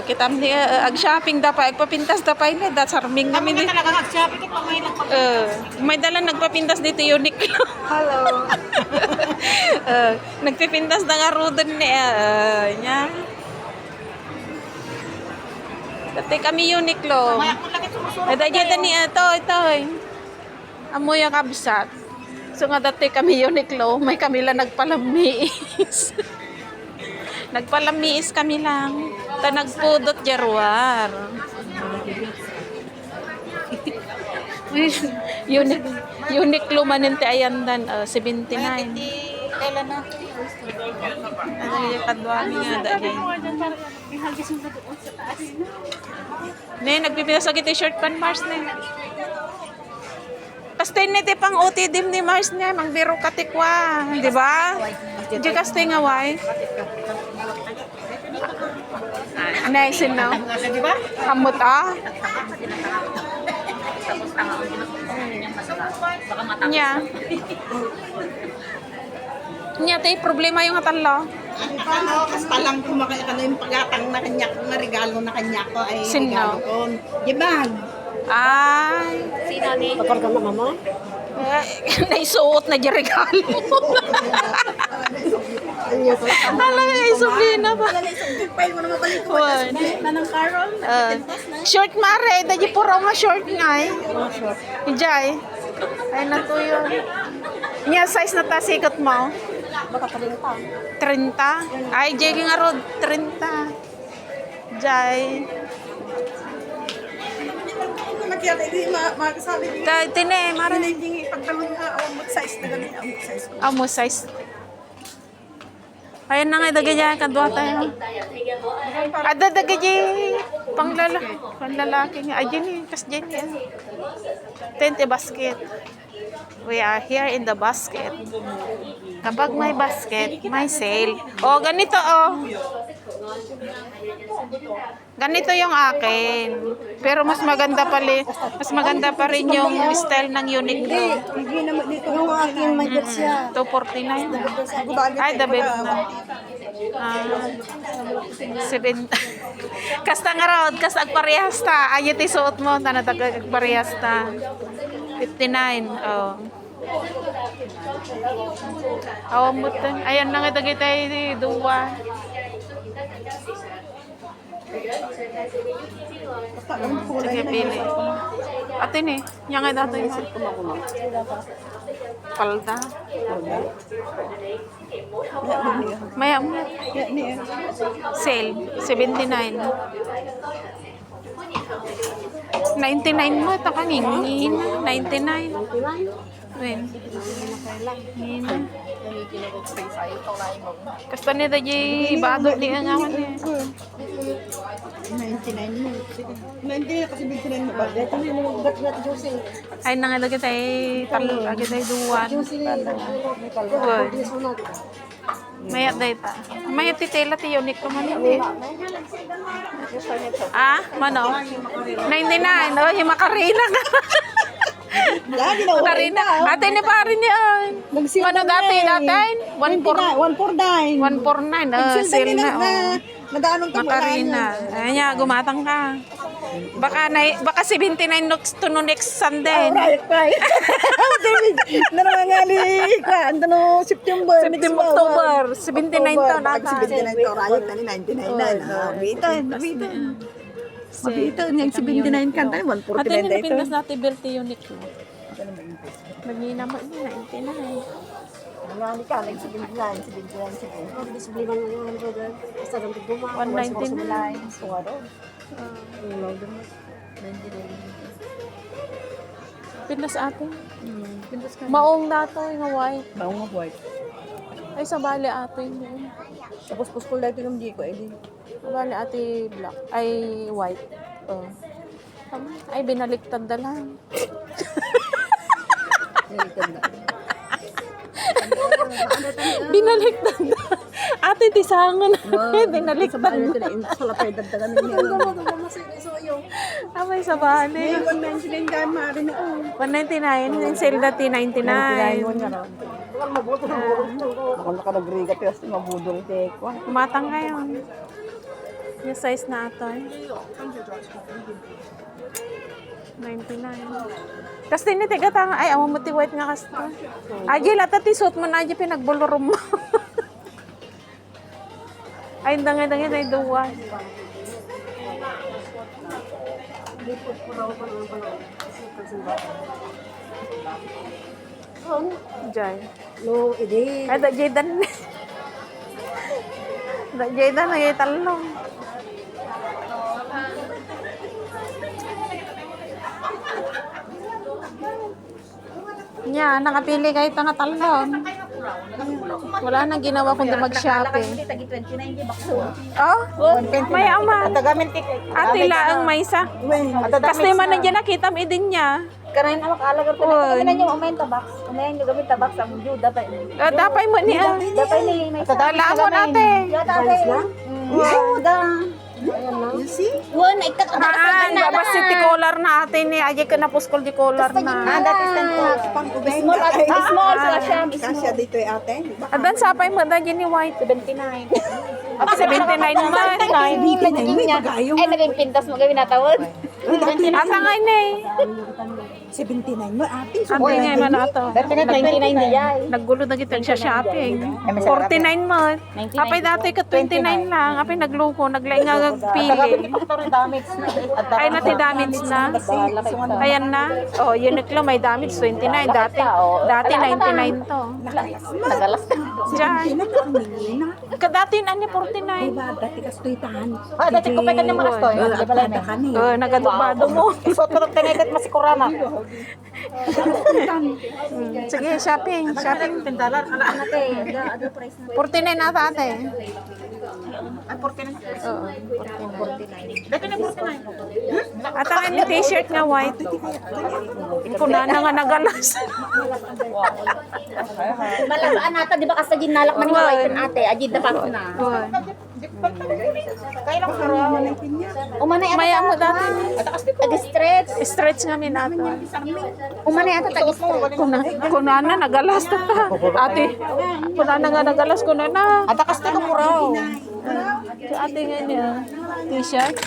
Kita ni ag-shopping dapat agpapintas dapat ni dat sarming Kami kami ni. na talaga mag-shopping at may nagpag... May dala nagpapintas dito Uniqlo. Hello. Nagpipintas na nga rodon ni nya. Dati kami Uniqlo. Mayak mo lagi sumusunod. Ada dito ni ito. Amoy ang kabsat. So nga dati kami Uniqlo, may kami lang nagpalamiis. Nagpalamiis kami lang. Ta nagpudot jarwar. Uniqlo manente ayandan 79. Kailan na? Ano yung kadwami nga dahil. Ne, nagpipilas lagi t-shirt pan Mars ne. Kastin niti pang OTD ni Mars ne, mangbiro katikwa, di ba? Di kastin nga why? Anaisin na. Di ba? Kamot ah. Tapos tanga ang baka matapos. Nya. Nya tay problema yung atalo. Ano, kas palang kumakaya ka na yung pagatang na kanya ko, na regalo na kanya ko ay Sino? regalo ko. Di ba? Ay. Sino ni? Paparga mo mama? Naisuot na di regalo. Talaga isublina ba? Pay mo na mabalik ko. Nanang Carol. Short mare, dahil puro nga short nga eh. Hijay. Ay na to yun. Nya size na ta sikot mo? Baka 30. 30? Ay, jay nga ro, 30. Jay. Magyari, di makasali. Tine, mara. Hindi pagdalon nga, awang size na ganun, awang size ko. Amo size. Ayan na nga, dagay dyan, kadwa tayo. Ada dagay dyan, panglalaki nga. Ay, dyan eh, kas dyan yan. Tente basket. We are here in the basket. Kapag may basket, may sale. Oh, ganito oh. Ganito yung akin. Pero mas maganda pa rin yung style ng Uniqlo. Hindi naman dito. Yung aking may siya. 249. Ay, the bed na. 7. Kasta nga raw, kasta agparehas ta. Ayit isuot mo, tanatag agparehas ta. 59. Oh. Awam mo to. Ayan lang ito kita duwa. Sige, pili. Atin eh. Yang ay dato yung palda. Maya mo. Sale. 79. 99 mo. Ito kang ingin. 99. Wen. Ngin. Kasta ni daji badot di nga man eh. 99 mo. Hindi kasi 29 mo ba? Dito hindi mo magbat-bat juice. Ay nang lagi tay lagi tay duwan. Uy. Maya data. Maya titela ti Uniqlo man hindi. Ah, mano? 99. Oh, yung makarina ka. Lagi na Makarina. Ate ni pare ni an. Mano dati? 149. 149. Sale na. Nadaanong ka Makarina. Ayan, gumatang ka. Baka 79 to no next Sunday. Right. Narangali ka. Ano no, September. October. 79 to na. 79 to. Rayot na ni 99 na. Bitan. Mabitan. Yung 79 ka. 149 Ate ni dito. napindas natin Belte Uniqlo. Magina mo ina 99. Nangali ka. 79. 199. Pindas atin. Maong dato yung white. Baong nga white. Ay sa bali atin yun. Tapos puskol dito yung di ko. Sa bali ate black. Ay white. Oh. Tama. Ay binaliktad na lang. Binaliktad na. Ate tisangan. Binaliktad na. Amay sa bali. 199 ka. Maaari na. 199. Yung sale dati 99. Ako na ka nagriga. Pero mabudol. Kumatang ngayon. Yung size na ito. 99. Kasi tinitiga tanga. Ay, awan mo ti white nga kasi. Aji, lata ti suot mo na aji pinagbulurum mo. Ay, dangi-dangi na iduwan. Jay. No, ide. Ay, da Jaydan. Da Jaydan ay talong. Nya, nakapili kayo ito nga talong. Wala nang ginawa kundi mag-shopping. Oh, may ama. Ate laang may isa. Kasi man nandiyan nakita mo din niya. Karain awak alagar ko Uy. na niyo umain tabak. Umain niyo gamit tabak sa mundo dapat. Dapay mo niya. Dapat ni may Dala mo ate. Ya dapat. Wow, da. You see? Won ikat Babas si Ticolar na ate ni. Aje ka na puskol di collar na. that is Pang ubay small na. small sa siya. Kasya dito eh ate. Adan sapay mo da ni white. 79. At 79 man. Ay naging pintas mo gawin natawad. Ata nga ni. 79 mo ate. Ate nga man ato. 29 diya. Naggulo na kita siya shopping. 49 mo. Apay dati ka 29 lang. Apay nagluko. Naglay nga pili. Ay nati damage na. Ayan na. Oh, Uniqlo may damage 29. Dati 99 to. Nagalas. Diyan. Kadati na ni 49. Dati kastoytahan. Ah, dati ko pa kanya marasto. Di ba lang Kani. Oh, nagadubado mo. Isuot ko tinaykat masikurana. Sige, shopping. Shopping. Ate, ada price na. 49 na ate. Ay 49. Oo. 49. Dati na 49. At ang ni t-shirt nga white. Kuna na nga nagalas. Malabaan nata, di ba kasi ginalak man yung white and ate, ajid na pa na. Kailan ko raw na pinya. Umanay ata. Maya mo dati. Ag-stretch. Stretch nga min ato. Umanay ata tag-stretch. Kuna na nagalas ta. Ate. Kuna na nga nagalas kuna na. Ata kasi ko raw. So, ate nga niya. T-shirt.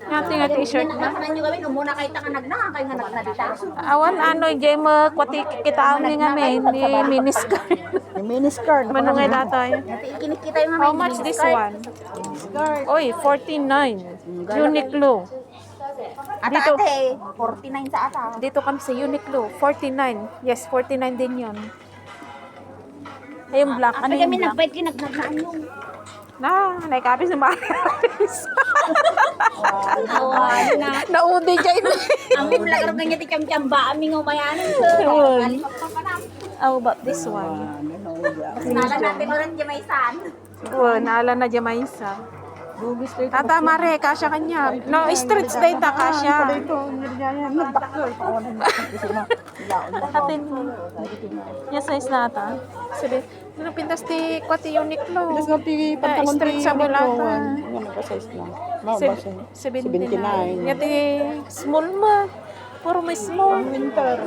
Ate nga t-shirt na. Ano nyo gawin? Umuna kayo takanag na, kayo nga nagnalita. Awan ano, jay mo kwati kita ni nga men ni miniskirt. Yung miniskirt. Mano nga datoy? Kinikita yung How much this one? Oy, 49. Uniqlo. Ata Dito. ate, 49 sa ata. Dito kami sa Uniqlo, 49. Yes, 49 din 'yon. Ay, yung black. Ano Ano yung kami black? nagbayad kinagnaglaan yung. Na, naikapis na Mariaris. Awan na. Naudi dyan. Ang lagar ganyan ti cham-chamba, aming umayanan. Yun. How about this one? Nala natin ulit yung may san. Oh, naala na dyan may isa. Tata Mare, kasya kanya. No, stretch data, kasya. Atin mo. Yung size na ata. Sabi, ano pintas ti kwati Uniqlo? Tapos nga ti pantalon Stretch sa bulata. Ano pa size na? 79. Yati small mo. Puro may small. Winter.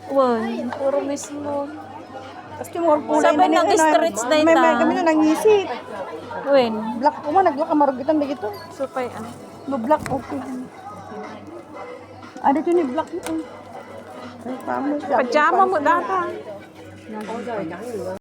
One. Puro may small. Tapos yung more kulay Sabi nag-stretch na ita. May kami na nangisit. When? Black ko man, nag-black ka marugitan na gito. Supay ah. No black, okay. Ano ito ni black ito? Ay, pamo siya. Pajama mo data.